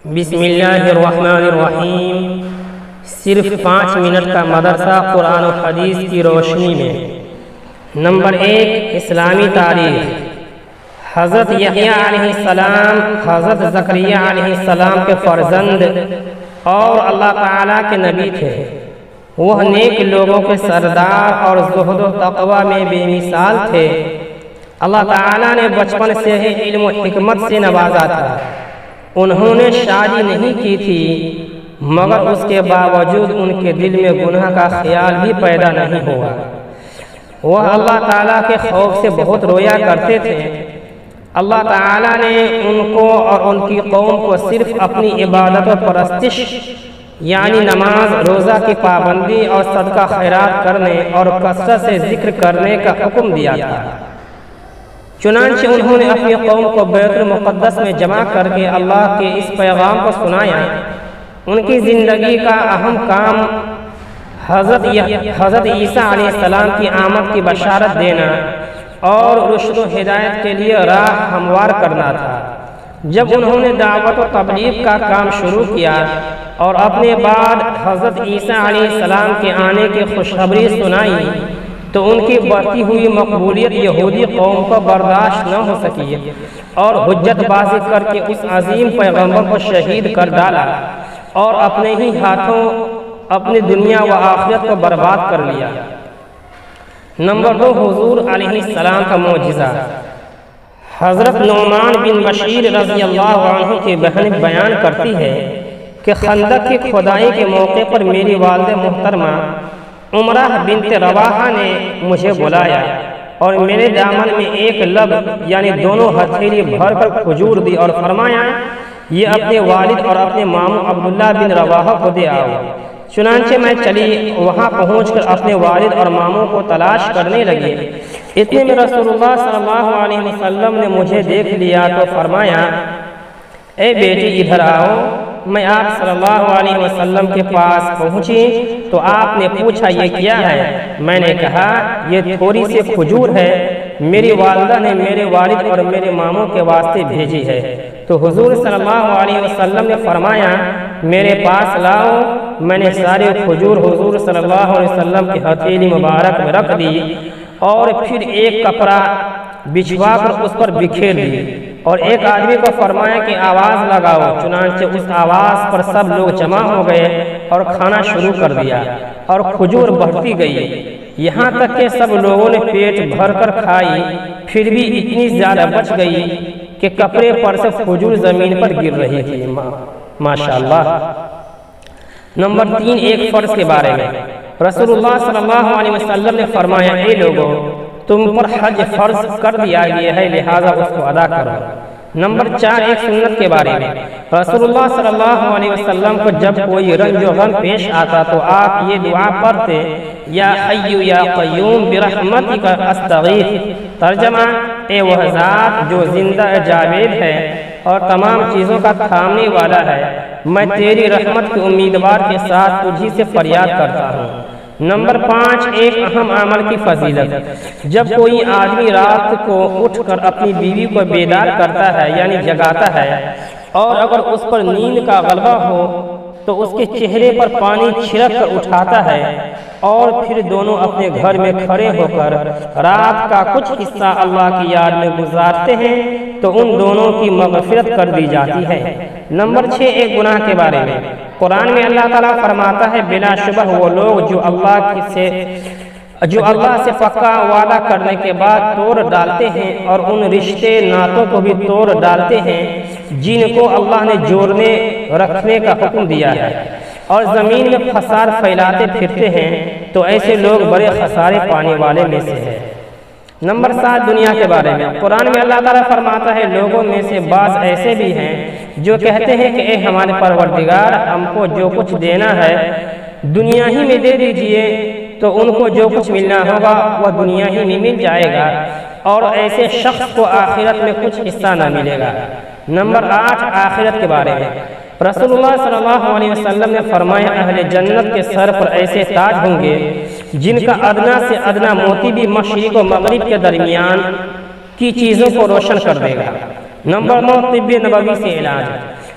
بسم اللہ الرحمن الرحیم۔ صرف 5 منٹ کا مدرسہ قرآن و حدیث کی روشنی میں۔ نمبر 1، اسلامی تاریخ۔ حضرت یحییٰ علیہ السلام حضرت زکریا علیہ السلام کے فرزند اور اللہ تعالیٰ کے نبی تھے۔ وہ نیک لوگوں کے سردار اور زہد و تقوی میں بے مثال تھے۔ اللہ تعالیٰ نے بچپن سے ہی علم و حکمت سے نوازا تھا۔ انہوں نے شادی نہیں کی تھی، مگر اس کے باوجود ان کے دل میں گناہ کا خیال بھی پیدا نہیں ہوا۔ وہ اللہ تعالیٰ کے خوف سے بہت رویا کرتے تھے۔ اللہ تعالیٰ نے ان کو اور ان کی قوم کو صرف اپنی عبادت و پرستش یعنی نماز، روزہ کی پابندی اور صدقہ خیرات کرنے اور کثرت سے ذکر کرنے کا حکم دیا تھا۔ چنانچہ انہوں نے اپنی قوم کو بیت المقدس میں جمع کر کے اللہ کے اس پیغام کو سنایا۔ ان کی زندگی کا اہم کام حضرت عیسیٰ علیہ السلام کی آمد کی بشارت دینا اور رشد و ہدایت کے لیے راہ ہموار کرنا تھا۔ جب انہوں نے دعوت و تبلیغ کا کام شروع کیا اور اپنے بعد حضرت عیسیٰ علیہ السلام کے آنے کی خوشخبری سنائی تو ان کی بڑھتی ہوئی مقبولیت یہودی قوم کو برداشت نہ ہو سکی اور حجت بازی کر کے اس عظیم پیغمبر کو شہید کر ڈالا اور اپنے ہی ہاتھوں اپنی دنیا و آخرت کو برباد کر لیا۔ نمبر 2، حضور علیہ السلام کا معجزہ۔ حضرت نعمان بن بشیر رضی اللہ عنہ کی بہن بیان کرتی ہے کہ خندق کی کھدائی کے موقع پر میری والدہ محترمہ عمرہ بنت رواحہ نے مجھے بلایا اور میرے دامن میں ایک لب یعنی دونوں ہتھیلی بھر کر کھجور دی اور فرمایا، یہ اپنے والد اور اپنے ماموں عبداللہ بن رواحہ کو دے آؤ۔ چنانچہ میں چلی، وہاں پہنچ کر اپنے والد اور ماموں کو تلاش کرنے لگی۔ اتنے میں رسول اللہ صلی اللہ علیہ وسلم نے مجھے دیکھ لیا تو فرمایا، اے بیٹی ادھر آؤ۔ میں آپ صلی اللہ علیہ وسلم کے پاس پہنچی تو آپ نے پوچھا، یہ کیا ہے؟ میں نے کہا، یہ تھوڑی سی کھجور ہے، میری والدہ نے میرے والد اور میرے ماموں کے واسطے بھیجی ہے۔ تو حضور صلی اللہ علیہ وسلم نے فرمایا، میرے پاس لاؤ۔ میں نے سارے کھجور حضور صلی اللہ علیہ وسلم کی ہتھیلی مبارک میں رکھ دی اور پھر ایک کپڑا بچھوا کر اس پر بکھیر دی اور ایک آدمی کو فرمایا کہ آواز لگاؤ۔ چنانچہ اس آواز پر سب لوگ جمع ہو گئے اور کھانا شروع کر دیا اور کھجور بڑھتی گئی، یہاں تک کہ سب لوگوں نے پیٹ بھر کر کھائی، پھر بھی اتنی زیادہ بچ گئی کہ کپڑے پر سے کھجور زمین پر گر رہی تھی۔ ماشاءاللہ۔ نمبر 3، ایک فرض کے بارے میں۔ رسول اللہ صلی اللہ علیہ وسلم نے فرمایا، اے لوگو، تم پر حج فرض کر دیا گیا ہے، لہذا اس کو ادا کرو۔ نمبر 4، ایک سنت کے بارے میں۔ رسول اللہ صلی اللہ علیہ وسلم کو جب کوئی رنج و غم پیش آتا تو آپ یہ دعا پڑھتے، یا حی یا قیوم برحمتک استغیث۔ ترجمہ، اے وہ ذات جو زندہ جاوید ہے اور تمام چیزوں کا تھامنے والا ہے، میں تیری رحمت کے امیدوار کے ساتھ تجھی سے فریاد کرتا ہوں۔ نمبر 5، ایک اہم عمل کی فضیلت۔ جب کوئی آدمی رات کو اٹھ کر اپنی بیوی کو بیدار کرتا ہے یعنی جگاتا ہے اور اگر اس پر نیند کا غلبہ ہو تو اس کے چہرے پر پانی چھڑک کر اٹھاتا ہے اور پھر دونوں اپنے گھر میں کھڑے ہو کر رات کا کچھ حصہ اللہ کی یاد میں گزارتے ہیں تو ان دونوں کی مغفرت کر دی جاتی ہے۔ نمبر 6، ایک گناہ کے بارے میں۔ قرآن میں اللہ تعالیٰ فرماتا ہے، بلا شبہ وہ لوگ جو اللہ سے پکا وعدہ کرنے کے بعد توڑ ڈالتے ہیں اور ان رشتے ناتوں کو بھی توڑ ڈالتے ہیں جن کو اللہ نے جوڑنے رکھنے کا حکم دیا ہے اور زمین میں فساد پھیلاتے پھرتے ہیں تو ایسے لوگ بڑے خسارے پانے والے میں سے ہیں۔ نمبر 7، دنیا کے بارے میں۔ قرآن میں اللہ تعالیٰ فرماتا ہے، لوگوں میں سے بعض ایسے بھی ہیں جو کہتے ہیں کہ اے ہمارے پروردگار، ہم کو جو کچھ دینا ہے دنیا ہی میں دے دیجئے، تو ان کو جو کچھ ملنا ہوگا وہ دنیا ہی میں مل جائے گا اور ایسے شخص کو آخرت میں کچھ حصہ نہ ملے گا۔ نمبر 8، آخرت کے بارے میں۔ رسول اللہ صلی اللہ علیہ وسلم نے فرمایا، اہل جنت کے سر پر ایسے تاج ہوں گے جن کا ادنا سے ادنا موتی بھی مشرق و مغرب کے درمیان کی چیزوں کو روشن کر دے گا۔ نمبر 9، طب نبوی سے علاج۔